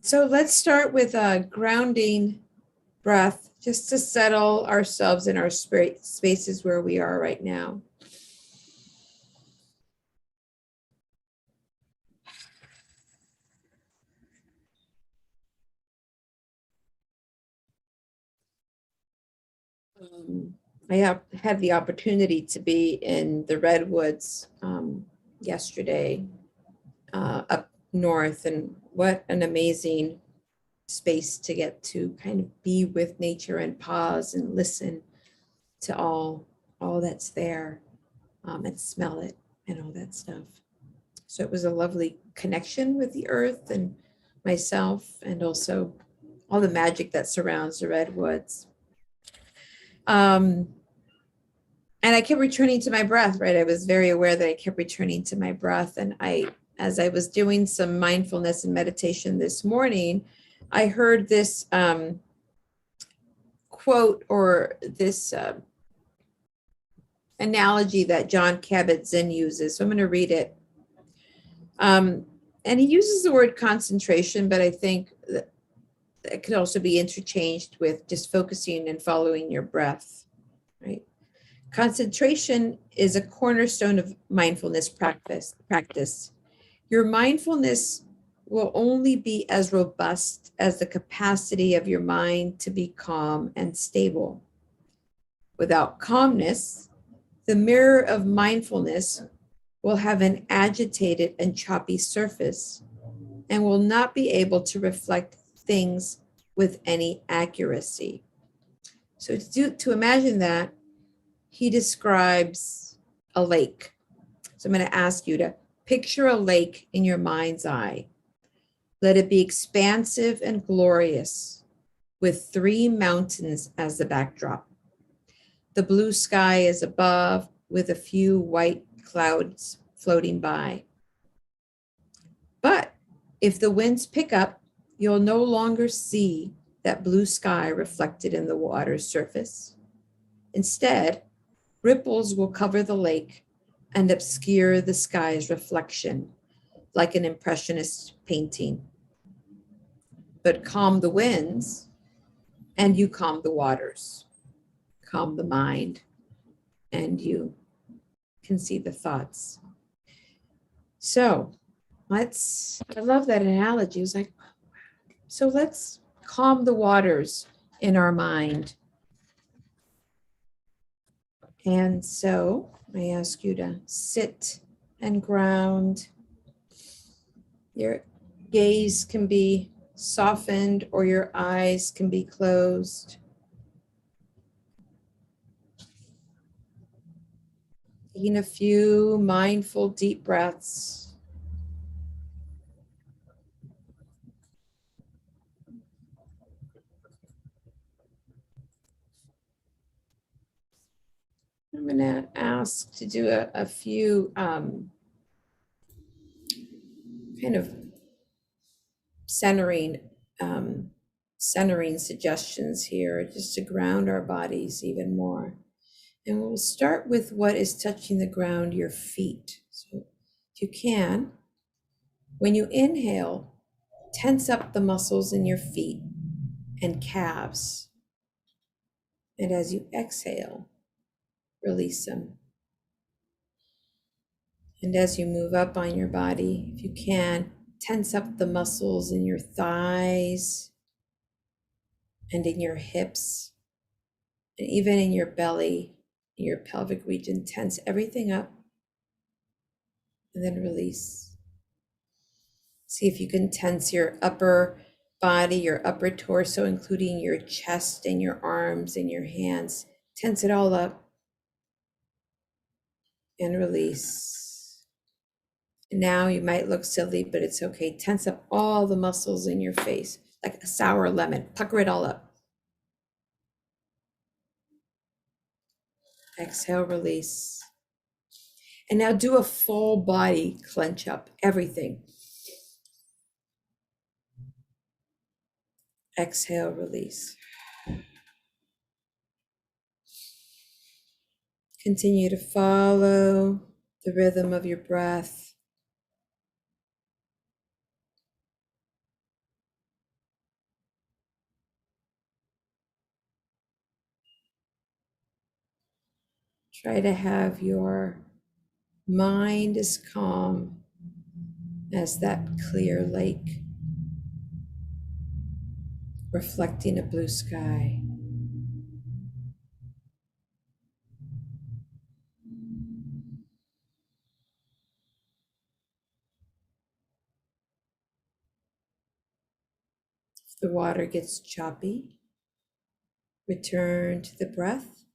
So let's start with a grounding breath just to settle ourselves in our spaces where we are right now. I have had the opportunity to be in the redwoods yesterday up north, and what an amazing space to get to kind of be with nature and pause and listen to all that's there, and smell it and all that stuff. So it was a lovely connection with the earth and myself, and also all the magic that surrounds the redwoods. Um, and I kept returning to my breath, right? I was very aware that I kept returning to my breath. And as I was doing some mindfulness and meditation this morning, I heard this quote, or this analogy that Jon Kabat-Zinn uses. So I'm going to read it. And he uses the word concentration, but I think that it could also be interchanged with just focusing and following your breath, right? Concentration is a cornerstone of mindfulness practice. Your mindfulness will only be as robust as the capacity of your mind to be calm and stable. Without calmness, the mirror of mindfulness will have an agitated and choppy surface and will not be able to reflect things with any accuracy. So to imagine that, he describes a lake. So I'm going to ask you to picture a lake in your mind's eye. Let it be expansive and glorious, with 3 mountains as the backdrop. The blue sky is above, with a few white clouds floating by. But if the winds pick up, you'll no longer see that blue sky reflected in the water's surface. Instead, ripples will cover the lake and obscure the sky's reflection, like an impressionist painting. But calm the winds, and you calm the waters. Calm the mind, and you can see the thoughts. So I love that analogy. It was like, so let's calm the waters in our mind. And so I ask you to sit and ground. Your gaze can be softened or your eyes can be closed. Taking a few mindful deep breaths. I'm going to ask to do a few kind of centering suggestions here, just to ground our bodies even more. And we'll start with what is touching the ground, your feet. So if you can, when you inhale, tense up the muscles in your feet and calves. And as you exhale, release them. And as you move up on your body, if you can, tense up the muscles in your thighs and in your hips, and even in your belly, in your pelvic region. Tense everything up and then release. See if you can tense your upper body, your upper torso, including your chest and your arms and your hands. Tense it all up and release. And now you might look silly, but it's okay. Tense up all the muscles in your face, like a sour lemon. Pucker it all up. Exhale, release. And now do a full body clench up, everything. Exhale, release. Continue to follow the rhythm of your breath. Try to have your mind as calm as that clear lake reflecting a blue sky. If the water gets choppy, return to the breath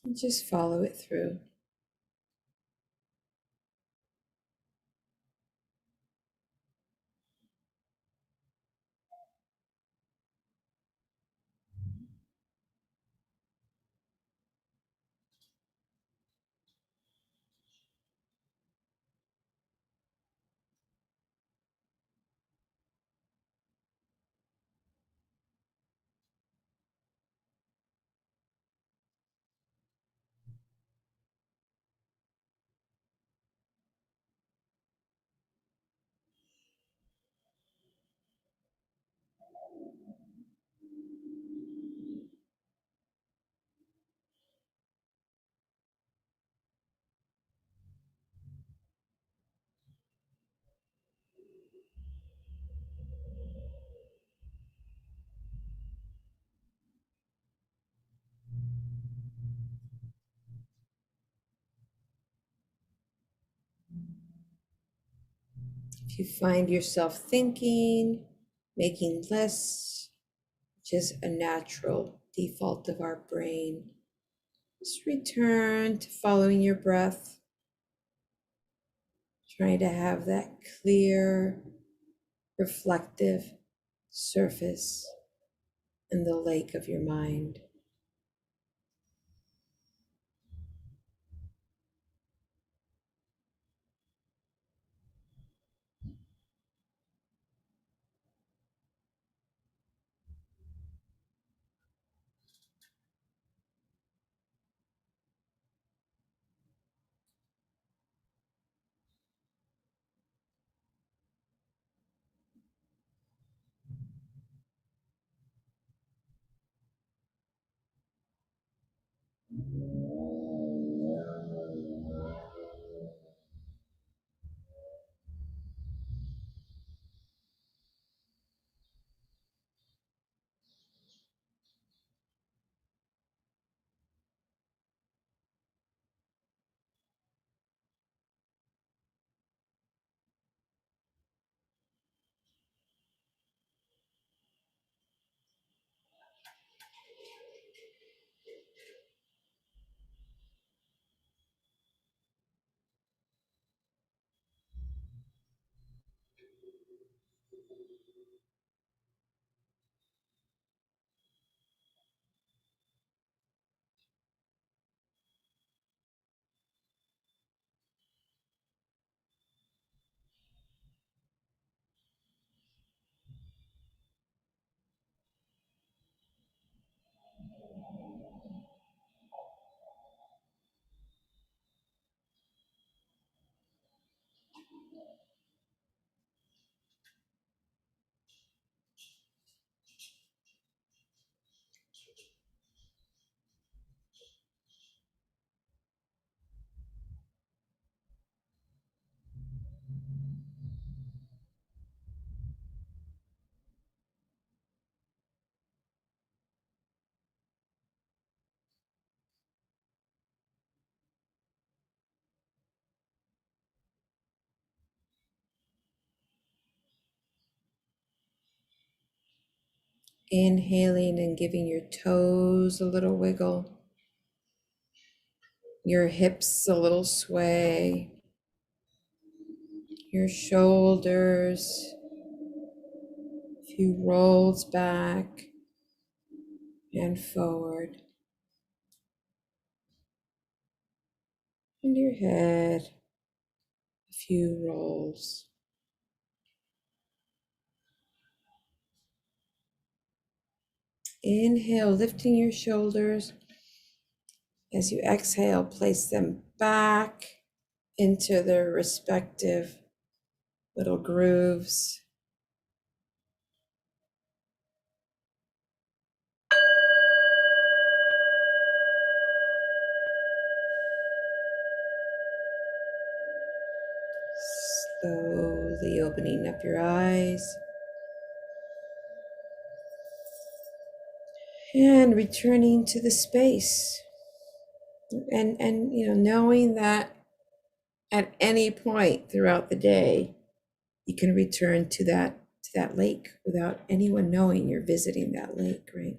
and just follow it through. If you find yourself thinking, making lists, which is a natural default of our brain, just return to following your breath, trying to have that clear, reflective surface in the lake of your mind. Inhaling and giving your toes a little wiggle, your hips a little sway, your shoulders, a few rolls back and forward, and your head, a few rolls. Inhale, lifting your shoulders. As you exhale, place them back into their respective little grooves. Slowly opening up your eyes and returning to the space. And knowing that at any point throughout the day, you can return to that lake without anyone knowing you're visiting that lake, right?